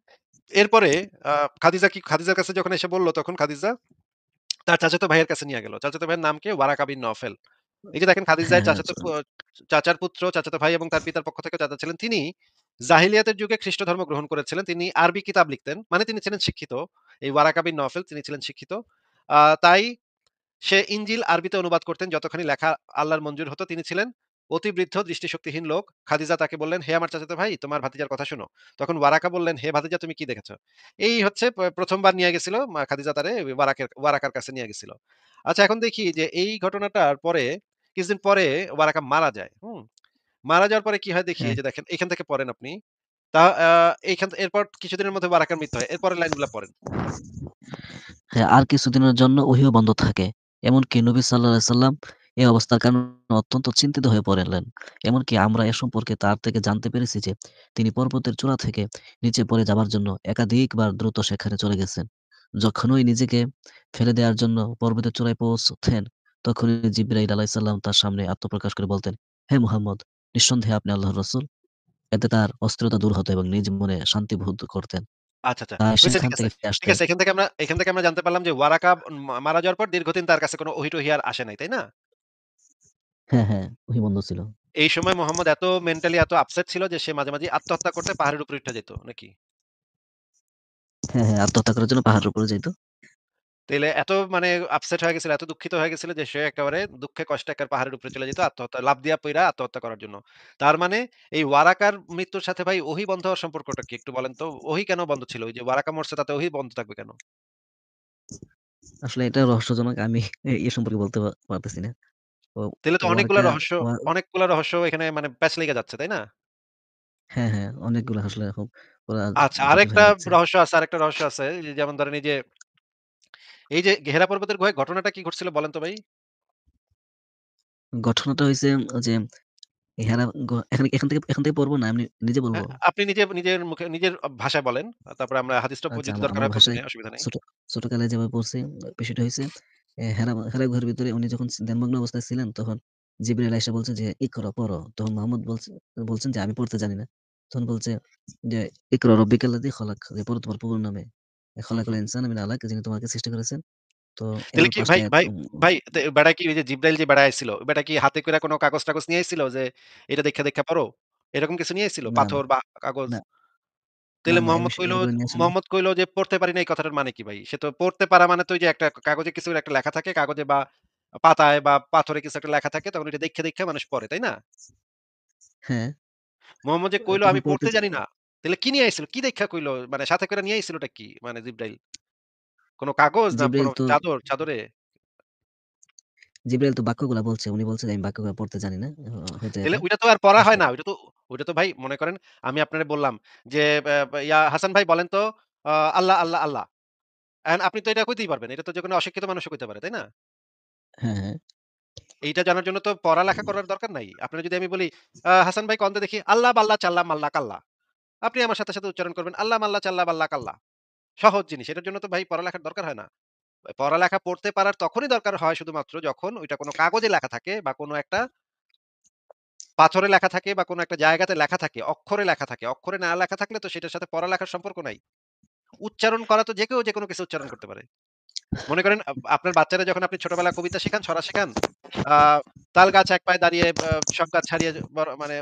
এরপরে আ খাদিজার কাছে যখন এসে বলল তখন খাদিজা তার চাচাতো ভাইয়ের কাছে নিয়ে গেল। চাচাতো ভাইয়ের নাম কি? Waraqa bin Nawfal. এই যে দেখেন হ্যাঁ, খাদিজার হ্যাঁ, চাচার পুত্র, চাচাতো ভাই এবং তার পিতার পক্ষ থেকে চাচা ছিলেন। তিনি জাহিলিয়াতের যুগে খ্রিস্ট ধর্ম গ্রহণ করেছিলেন। তিনি আরবি কিতাব লিখতেন। মানে তিনি ছিলেন শিক্ষিত। এই ওয়ারাকা বিন নওফেল তিনি ছিলেন শিক্ষিত। তাই সে ইনজিল আরবিতে অনুবাদ করতেন যতখানি লেখা আল্লাহর মঞ্জুর হতো। তিনি ছিলেন অতি বৃদ্ধ দৃষ্টিশক্তিহীন লোক। খাদিজা তাকে বললেন, "হে আমার চাচাতো ভাই, তোমার ভাতিজার কথা শোনো।" তখন ওয়ারাকা বললেন, "হে ভাতিজা তুমি কি দেখেছ?" এই হচ্ছে ১ম বার নিয়ে গেছিল খাদিজা তারে ওয়ারাকার কাছে নিয়ে গেছিল। আচ্ছা এখন দেখি যে এই ঘটনাটার পরে কিছুদিন পরে ওয়ারাকা মারা যায়। হুম? মারা যাওয়ার পরে কি হয় দেখি হ্যাঁ, এই যে দেখেন এখান থেকে পড়েন আপনি। তা এরপর কিছুদিনের মধ্যে ওয়ারাকার মৃত্যু হয়। এরপরের লাইনগুলা পড়েন। হ্যাঁ, আর কিছুদিনের জন্য ওহীও বন্ধ থাকে। এমনকি নবী সাল্লাল্লাহু আলাইহি সাল্লাম এ অবস্থার কারণে অত্যন্ত চিন্তিত হয়ে পড়লেন। এমনকি আমরা এ সম্পর্কে তার থেকে জানতে পেরেছি যে তিনি পর্বতের চূড়া থেকে নিচে পড়ে যাবার জন্য একাধিকবার দ্রুত সেখানে চলে গেছেন। যখনই নিজেকে ফেলে দেওয়ার জন্য পর্বতের চূড়ায় পৌঁছতেন, তখনই জিবরাইল আলাইহিস সালাম তার সামনে আত্মপ্রকাশ করে বলতেন, "হে মুহাম্মদ, নিঃসন্দেহে আপনি আল্লাহর রাসূল।" এতে তার অস্থিরতা দূর হতো এবং নিজ মনে শান্তি বোধ করতেন। আচ্ছা, আচ্ছা। হইছে সেখান ঠিক আছে। থেকে ফিরে ঠিক আসতে। আছে। এখান থেকে আমরা জানতে পারলাম যে ওয়ারাকা মারা যাওয়ার পর দীর্ঘদিন তার কাছে কোন ওহী-টহি আর আসে নাই, তাই না? হ্যাঁ, হ্যাঁ, ওহি বন্ধ ছিল। এই সময় মোহাম্মদ এত মেন্টালি এত আপসেট ছিল যে সে মাঝে, মাঝে আত্মহত্যা করতে পাহাড়ের উপরে উঠা যেত নাকি? হ্যাঁ, হ্যাঁ, আত্মহত্যা করার জন্য পাহাড়ের উপরে যাইত। তাইলে এত মানে আপসেট হয়ে গেছিল, এত দুঃখিত হয়ে গেছিল যে সে একেবারে দুঃখে কষ্টে একেবারে পাহাড়ের উপরে চলে যেত আত্মহত্যা লাফ দিয়া পইড়া আত্মহত্যা করার জন্য। তার মানে এই ওয়ারাকার মৃত্যুর সাথে ভাই ওহী বন্ধ হওয়ার সম্পর্কটা কি একটু বলেন তো? ওহী কেন বন্ধ ছিল? ওই যে ওয়ারাকা মরছে তাতে ওহী বন্ধ থাকবে কেন? আসলে এটা রহস্যজনক। আমি এ সম্পর্কে বলতে পারতেছি না। ও তাইলে তো ওয়ারকা ওয়া অনেকগুলা রহস্য এখানে মানে প্যাঁচ লেগে যাচ্ছে, তাই না? হ্যাঁ, হ্যাঁ, অনেকগুলো আসলে এখন ওরা আচ্ছা, জটিল হয়ে যাচ্ছে। আরেকটা রহস্য আছে। যেমন ধরেন এই যে ঘেরা পর্বতের গুহায় ঘটনাটা কি ঘটছিল বলেন তো ভাই? ঘটনাটা হইছে যে হেরা এখান থেকে পড়বো না, আমি নিজে বলব? হ্যাঁ, আপনি নিজের মুখে নিজের ভাষায় বলেন। তারপরে আমরা হাদিসটা আচ্ছা, যদি দরকার আমার হয় পড়তে ভাষায় নেই, অসুবিধা নেই। ছোট ছোটকালে যেভাবে পড়ছি, বিষয়টা হইছে হেরা গুহার ভিতরে উনি যখন ধ্যানমগ্ন অবস্থায় ছিলেন, তখন জিবরাইল আইসা বলছে যে, "ইকরা পড়ো।" তখন মোহাম্মদ বলছেন যে, "আমি পড়তে জানি না।" তখন বলছে যে, "ইকরা রাব্বিকাল্লাযী খালাক।" যে পড়ো তোমার প্রভুর নামে। হুম, খালাকাল হুম। ইনসানা মিন আলাক, যিনি তোমাকে সৃষ্টি করেছেন। তো তাইলে এরপর কি ৫ টা ভাই আয়াত ভাই ভাই বেড়া কি ওই যে জিব্রাইল যে বেড়া আইছিল, ওই বেটা কি হাতে কইরা কোন কাগজ-টাগজ নিয়ে আইছিল যে এটা দেইখা পড়ো? এরকম কিছু নিয়ে আইছিল? না, না, পাথর বা কাগজ? না, তাইলে এগুলো নিয়ে আসে নাই। মোহাম্মদ কইলো যে পড়তে পারি না এই কথাটার মানে কি ভাই? সে তো পড়তে পারা মানে তো ওই যে একটা কাগজে কিছু একটা লেখা থাকে, কাগজে বা পাতায় বা পাথরে কিছু একটা লেখা থাকে তখন ওইটা দেইখা মানুষ পড়ে, তাই না? হ্যাঁ, মোহাম্মদ যে কইলো তখন আমি পড়তে জানি না। তাইলে কি নিয়ে আইছিল? কি দেইখা কইলো? মানে সাথে করে নিয়ে আইছিলটা কি? মানে জিব্রাইল? কোন কাগজ না কোন জিবরাইল তো চাদরে? জিবরাইল তো বাক্যগুলা বলছে। উনি বলছে যে, "আমি বাক্যগুলা পড়তে জানি না।" হয়তো তাইলে এটা। ওইটা তো আর পড়া হয় আসলে না। ওইটা তো ভাই মনে করেন আমি আপনারে বললাম যে, হাসান ভাই বলেন তো আ আল্লাহ, আল্লাহ, আল্লাহ। এখন আপনি তো এটা কইতেই পারবেন। এটা তো যেকোনো অশিক্ষিত মানুষও কইতে পারে, তাই না? হ্যাঁ, হ্যাঁ, এইটা জানার জন্য তো পড়ালেখা করার দরকার নাই। আপনার যদি আমি বলি, হাসান ভাই কন তো দেখি, আল্লাহ, বাল্লাহ, চাল্লাহ, মাল্লাহ, কাল্লাহ। আপনি আমার সাথে উচ্চারণ করবেন, আল্লাহ, মাল্লাহ, চাল্লাহ, বাল্লাহ, কাল্লাহ। সহজ জিনিস। এটার জন্য তো ভাই পড়ালেখার দরকার হয় না। পড়ালেখা পড়তে পারার তখনই দরকার হয় শুধুমাত্র যখন ওইটা কোনো কাগজে লেখা থাকে বা কোনো একটা পাথরে লেখা থাকে বা কোনো একটা জায়গাতে লেখা থাকে, অক্ষরে লেখা থাকে। অক্ষরে না লেখা থাকলে তো সেটার সাথে পড়ালেখার সম্পর্ক নাই। উচ্চারণ করা তো যে কেউ যেকোনো কিছু উচ্চারণ করতে পারে। মনে করেন আপনার বাচ্চারা যখন আপনি ছোটবেলায় কবিতা শেখান, ছড়া শেখান, আ তাল গাছ এক পায়ে দাঁড়িয়ে সব গাছ ছাড়িয়ে বড় মানে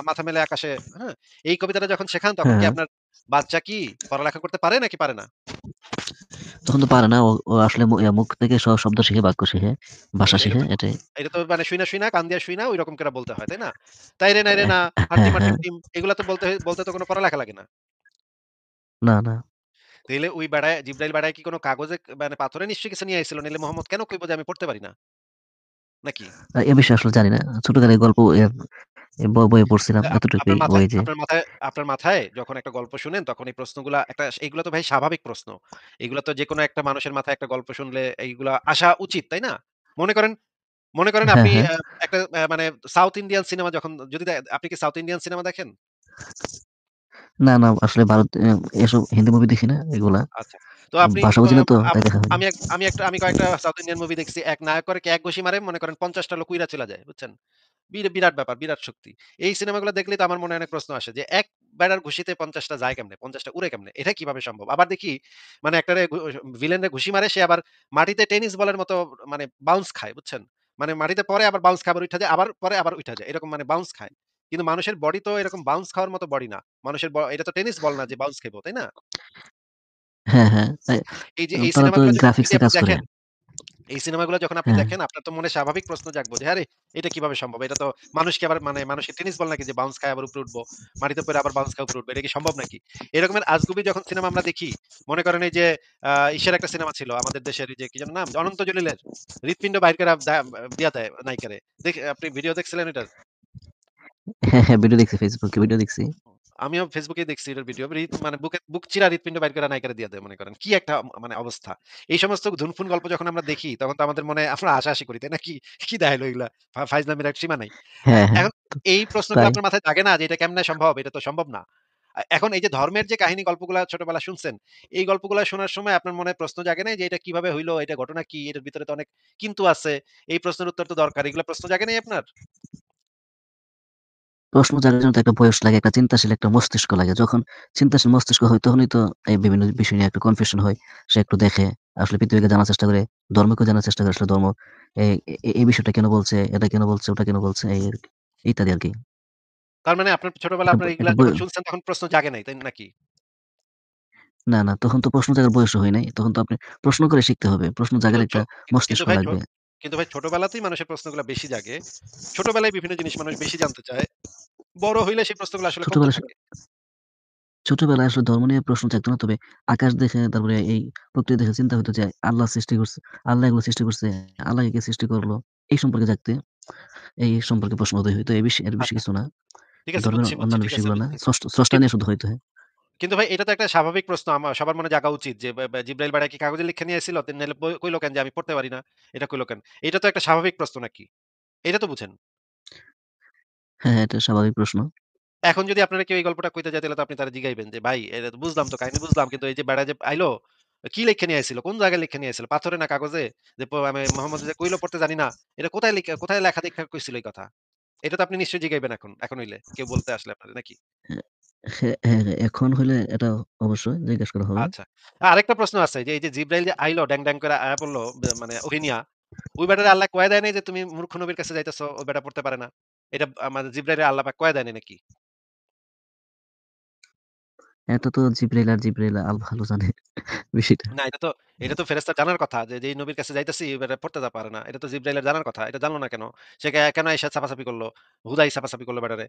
মাথা মেলে আকাশে, হ্যাঁ? এই কবিতাটা যখন শেখান তখন কি হ্যাঁ। আপনার বাচ্চা কি পড়ালেখা করতে পারে নাকি পারে না? তখন তো পারে না। ও আসলে মুখ থেকে শব্দ শিখে, বাক্য শিখে, ভাষা এটা শিখে তো এটাই। এটা তো মানে শুইনা, কান দিয়া শুইনা ঐরকম করে বলতে হয়, তাই না? তাইরে নাইরে এহ না, হ্যাঁ, হাট্টিম হ্যাঁ। মাট্টিম টিম এগুলা তো বলতে তো কোনো পড়ালেখা লাগে না। না, না। তাইলে ওই বেড়ায় জিব্রাইল বেড়ায় কি কোনো কাগজে মানে পাথরে নিশ্চয়ই কিছু নিয়ে আইছিল। নাইলে মোহাম্মদ কেন কইব যে আমি পড়তে পারি না? নাকি? এ বিষয়ে আসলে জানি না। ছোটকালে গল্প বইয়ে পড়ছিলাম তা এতটুকুই, ওই যে আপনার মাথায় যখন একটা গল্প শুনেন তখন এই প্রশ্নগুলা এইগুলা তো ভাই স্বাভাবিক প্রশ্ন। এগুলা তো যেকোনো একটা মানুষের মাথায় একটা গল্প শুনলে এইগুলা আসা উচিত, তাই না? মনে করেন মনে করেন হ্যাঁ, আপনি হ্যাঁ। একটা মানে সাউথ ইন্ডিয়ান সিনেমা যখন যদি আপনি কি সাউথ ইন্ডিয়ান সিনেমা দেখেন? না, না, আসলে ভারত এসব হিন্দি মুভি দেখি না এগুলা। আচ্ছা। তো আপনি ভাষা ক বুঝি না তো, আপ তাই দেখা হয় না। আমি কয়েকটা সাউথ ইন্ডিয়ান মুভি দেখছি। এক নায়ক করে কি এক ঘুষি মারে মনে করেন ৫০ টা লোক উইড়া চইলা যায়। বুঝছেন? বিরাট ব্যাপার, বিরাট শক্তি। এই সিনেমাগুলো দেখলেই তো আমার মনে অনেক প্রশ্ন আসে যে, এক বেড়ার ঘুষিতে ৫০ টা যায় কেমনে? ৫০ টা উড়ে কেমনে? এটা কিভাবে সম্ভব? আবার দেখি মানে একটারে ভিলেনরে ঘুষি মারে সে আবার মাটিতে টেনিস বলের মতো মানে বাউন্স খায়, বুঝছেন? মানে মাটিতে পড়ে আবার বাউন্স খায়, আবার উইঠা যায়, আবার পড়ে আবার উইঠা যায়। এরকম মানে বাউন্স খায়। কিন্তু মানুষের বডি তো এরকম বাউন্স খাওয়ার মতো বডি না। মানুষের এটা তো টেনিস বল না যে বাউন্স খাইবো, তাই না? হ্যাঁ, হ্যাঁ। এই যে এই তারা তো সিনেমাগুলো যদি গ্রাফিক্স এ আপনি কাজ করে। দেখেন এই সিনেমাগুলো যখন আপনি হ্যাঁ, দেখেন আপনার তো মনে স্বাভাবিক প্রশ্ন জাগবে যে, "আরে এটা কিভাবে সম্ভব? এটা তো মানুষ কি আবার মানে মানুষ কি টেনিস বল নাকি যে বাউন্স খায় আবার উপরে উঠবো। মাটিতে পড়ে আবার বাউন্স খায় উপরে উঠবো। এটা কি সম্ভব নাকি?" এরকমের আজগুবি যখন সিনেমা আমরা দেখি, মনে করেন এই যে ইসের একটা সিনেমা ছিল আমাদের দেশের এই যে কি যেন নাম? অনন্ত জলিলের হৃৎপিণ্ড বাইর কইরা দিয়া দেয় নায়িকারে। আপনি ভিডিও দেখছিলেন এটার? হ্যাঁ, হ্যাঁ, ভিডিও দেখছি, ফেসবুকে ভিডিও দেখছি। আমিও ফেসবুকেই দেখছি এটার ভিডিও। মানে বুক চিরা হৃৎপিণ্ড বাইর করে নায়িকারে দিয়া দেয় মনে করেন। কি একটা মানে অবস্থা। এই সমস্ত ধুনফুন গল্প যখন আমরা দেখি তখন তো আমাদের মনে আমরা হাসাহাসি করি, তাই না? কি দেখাইলো এগুলা? ফাইজলামির এক সীমা নাই। হ্যাঁ, হ্যাঁ। এখন এই প্রশ্নগুলো তাই। আপনার মাথায় জাগে না যে এটা কেমনে সম্ভব? এটা তো সম্ভব না। এখন এই যে ধর্মের যে কাহিনী গল্পগুলা ছোটবেলায় শুনছেন, এই গল্পগুলা শোনার সময় আপনার মনে প্রশ্ন জাগে নাই যে এটা কিভাবে হইলো? এটা ঘটনা কি? এটার ভিতরে তো অনেক কিন্তু আছে। এই প্রশ্নের উত্তর তো দরকার। এগুলা প্রশ্ন জাগে নাই আপনার? প্রশ্ন জাগার জন্য তো একটা বয়স লাগে, একটা চিন্তাশীল একটা মস্তিষ্ক লাগে। যখন চিন্তাশীল মস্তিষ্ক হয় তখনই তো এই বিভিন্ন বিষয় নিয়ে একটা কনফিউশন হয়। সে একটু দেখে, আসলে পৃথিবীকে জানার চেষ্টা করে, ধর্মকেও জানার চেষ্টা করে। আসলে ধর্ম এই এই বিষয়টা কেন বলছে, এটা কেন বলছে, ওটা কেন বলছে এই আরকি। ইত্যাদি আরকি। তার মানে আপনার ছোটবেলায় আপনার এগুলা একটা যখন শুনছেন তখন প্রশ্ন জাগে নাই, তাই নাকি? না, না তখন তো প্রশ্ন জাগার বয়সও হয় নাই। তখন তো আপনি প্রশ্ন করে শিখতে হবে। প্রশ্ন কিন্তু জাগার ছো একটা কিন্তু কিন্তু মস্তিষ্ক ভাই ছো লাগবে। কিন্তু ভাই ছোটবেলাতেই মানুষের প্রশ্নগুলা বেশি জাগে। ছোটবেলায় বিভিন্ন জিনিস মানুষ বেশি জানতে চায়। বড় হইলে সেই প্রশ্নগুলো আসলে কমতে ছোটবেলায় থাকে। ছোটবেলায় আসলে ধর্ম নিয়ে প্রশ্ন জাগতো না। তবে আকাশ দেখে তারপরে এই প্রকৃতি দেখে চিন্তা হতো যে আল্লাহ সৃষ্টি করছে। আল্লাহ এগুলো সৃষ্টি করছে। আল্লাহ কে সৃষ্টি করলো? এই সম্পর্কে জাগতে এই সম্পর্কে প্রশ্ন উদয় হইতো। এর বেশি আচ্ছা, কিছু না। ঠিক আছে ধর্মের বুঝছি, অন্যান্য ঠিক আছে বিষয়গুলো না। বুঝছি। স্রষ্টা কিন্তু নিয়ে শুধু হইতো। হ্যাঁ। কিন্তু ভাই এটা তো একটা স্বাভাবিক প্রশ্ন সবার মনে জাগা উচিত যে জিব্রাইল বেটা কি কাগজে লিখে নিয়ে আইছিল? নাইলে কইলো কেন যে আমি পড়তে পারি না? এটা কইলো কেন? এটা তো একটা স্বাভাবিক প্রশ্ন নাকি? এটা তো বুঝেন। হ্যাঁ, হ্যাঁ, এটা স্বাভাবিক প্রশ্ন। এখন যদি আপনারা কেউ এই গল্পটা কইতে যায় তাহলে তো আপনি তারে জিগাইবেন যে, "ভাই এটা তো বুঝলাম তো কাহিনী বুঝলাম। কিন্তু এই যে বেড়া যে আইলো, কি লিইখা নিয়ে আইছিল? কোন জায়গায় লিখে নিয়ে আইছিল? পাথরে না কাগজে? যে আমি মোহাম্মদ যে কইলো পড়তে জানি না। এটা কোথায় লেখা দেইখা কইছিল এই কথা?" এটা তো আপনি নিশ্চয়ই জিগাইবেন এখন হইলে। কেউ বলতে আসলে আপনারে নাকি? হ্যাঁ, হ্যাঁ, হ্যাঁ, হ্যাঁ, এখন হইলে এটা অবশ্যই জিজ্ঞেস করা হবে। আচ্ছা। আরেকটা প্রশ্ন আছে যে এই যে জিব্রাইল যে আইলো ড্যাং, ড্যাং করে আয়া পড়লো মানে ওহি নিয়া। ওই বেটারে আল্লাহ কয়া দেয় নাই যে তুমি মূর্খ নবীর কাছে যাইতেছো, ওই বেটা পড়তে পারে না। এটা মানে জিব্রাইলের আল্লাহ পাক কয়া দেয় নাই নাকি? এটা তো জিবরাইল আল ভালো জানে বিষয়টা। না, এটা তো ফেরেশতার জানার কথা যে যেই নবীর কাছে যাইতেছি এবারে পড়তে পারে না। এটা তো জিব্রাইলের জানার কথা। এটা জানলো না কেন? সে কেন আইসা চাপাচাপি করলো? হুদাই চাপাচাপি করলো বেটারে।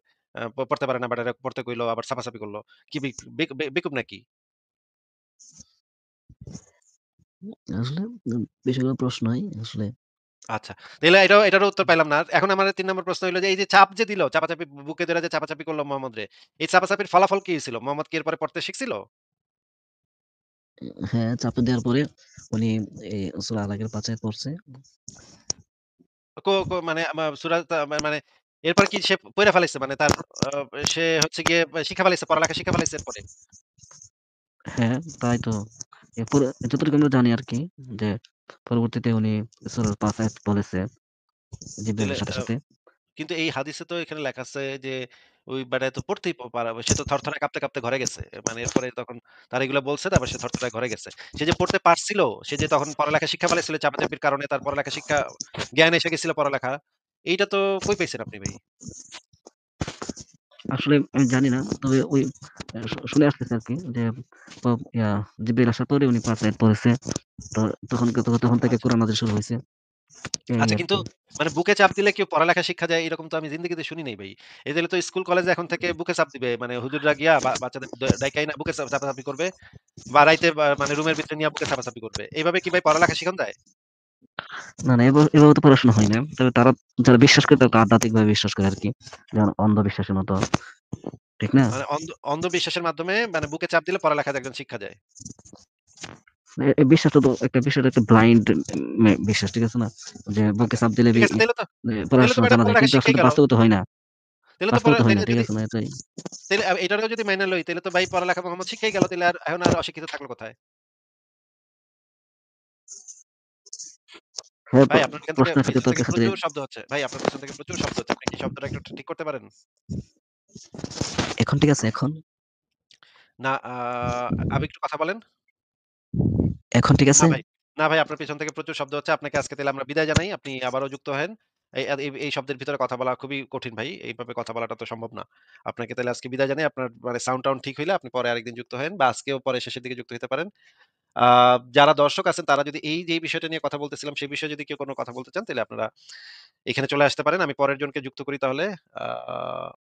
পড়তে পারে না বেটারে পড়তে কইলো আবার চাপাচাপি করলো। কি বেকুব নাকি? আসলে বিষয়গুলো প্রশ্নই আসলে আচ্ছা। তাইলে এটারও উত্তর পাইলাম না। এখন আমার ৩ নম্বর প্রশ্ন হইলো যে এই যে চাপ যে দিল, চাপাচাপি বুকে ধইরা যে চাপাচাপি করলো মোহাম্মদরে। এই চাপাচাপির ফলাফল কি হইছিল? মোহাম্মদ কি এরপরে পড়তে শিখছিল? হ্যাঁ, চাপে দেওয়ার পরে উনি এই সূরা আলাকের ৫ আয়াত পড়ছে। কো কো মানে সূরা মানে এরপরে কি সে পইড়া ফেলাইছে? মানে তার আ সে হচ্ছে গিয়ে শিখা ফেলাইছে, পড়ালেখা শিখা ফেলাইছে এরপরে? হ্যাঁ, তাই তো। এরপরে যতটুকু আমরা জানি আরকি যে পরবর্তীতে উনি সূরার ৫ আয়াত বলেছে তাইলে জিবরাইলের সাথে, সাথে। কিন্তু এই হাদিসে তো এখানে লেখা আছে যে ওই বেটায় তো পড়তেই পারা সে তো থরথরে কাঁপতে, কাঁপতে ঘরে গেছে। মানে এরপরে তখন তারা এগুলো বলছে তারপর সে থরথরে ঘরে গেছে। সে যে পড়তে পারছিল, সে যে তখন পড়ালেখা শিক্ষা ফেলাইছিল চাপাচাপির কারণে তার পড়ালেখা শিক্ষা জ্ঞান এসে গেছিল পড়ালেখা। এইটা তো কই পাইছেন আপনি ভাই? আসলে আমি জানি না। তবে ওই শুনে আসতেছি আরকি যে প ইয়া জিবরাইল আসার পরে উনি ৫ আয়াত পড়েছে। তো তখন থেকে আচ্ছা। কোরআন নাজিল শুরু হইছে। এই আচ্ছা কিন্তু আরকি। মানে বুকে চাপ দিলে কেউ পড়ালেখা শিক্ষা যায় এরকম তো আমি জিন্দেগিতে শুনি নাই ভাই। এদের তো স্কুল কলেজে এখন থেকে বুকে চাপ দিবে। মানে হুজুররা গিয়া বাচ্চাদের ডাইকা আইনা বুকে চাপাচাপি করবে। বা রাইতে মানে রুমের ভিতরে নিয়া বুকে চাপাচাপি করবে। এভাবে কি ভাই পড়ালেখা শিখান যায়? না, না এভাবে তো পড়াশোনা হয় না। তবে তারা যারা বিশ্বাস করে তারা আধ্যাত্মিকভাবে বিশ্বাস করে আরকি। যেমন অন্ধবিশ্বাসের মতো। ঠিক না? মানে অন্ধবিশ্বাসের মাধ্যমে মানে বুকে চাপ দিলে পড়ালেখা একজন শিক্ষা যায়। এই বিশ্বাসটা তো একটা বিষয়টা একটা ব্লাইন্ড বিশ্বাস, ঠিক আছে না? যে বুকে আচ্ছা। চাপ দিলে ঠিক আছে তাইলে তো পড়াশোনা ম্যাডাম জানা যায়। পড়ালেখা কিন্তু আসলে শিখাই তো গেল। বাস্তবে তো হয় না। তাইলে তো বাস্তবে তো হয় না। তাইলে ঠিক যদি আছে না? এটাই। তাইলে এটারও যদি মাইনা লই তাইলে তো ভাই পড়ালেখা মোহাম্মদ শিখাই গেল। তাইলে এখন আর অশিক্ষিত থাকলো কোথায়? হ্যাঁ, ভাই আপনার এখান থেকে প্রশ্নের ক্ষেত্রে পিছন থেকে তর্কের ক্ষেত্রে প্রচুর শব্দ হচ্ছে। ভাই আপনার পিছন থেকে প্রচুর শব্দ হচ্ছে। আপনি কি শব্দটা একটু ঠিক করতে পারেন? এখন ঠিক আছে এখন? না আবার একটু কথা বলেন। এখন ঠিক না আছে? ভাই, না ভাই আপনার পেছন থেকে প্রচুর শব্দ হচ্ছে। আপনাকে আজকে তাইলে আমরা বিদায় জানাই। আপনি আবারও যুক্ত হেন। এই শব্দের ভিতরে কথা বলা খুবই কঠিন ভাই। এইভাবে কথা বলাটা তো সম্ভব না। আপনাকে তাইলে আজকে বিদায় জানাই। আপনার মানে সাউন্ড-টাউন্ড ঠিক হইলে আপনি পরে আরেকদিন যুক্ত হেন বা আজকেও পরে শেষের দিকে যুক্ত হইতে পারেন। আ যারা দর্শক আছেন তারা যদি এই যে বিষয়টা নিয়ে কথা বলতেছিলাম সেই বিষয়ে যদি কেউ কোন কথা বলতে চান তাইলে আপনারা এখানে চলে আসতে পারেন। আমি পরের জনকে যুক্ত করি তাহলে। আ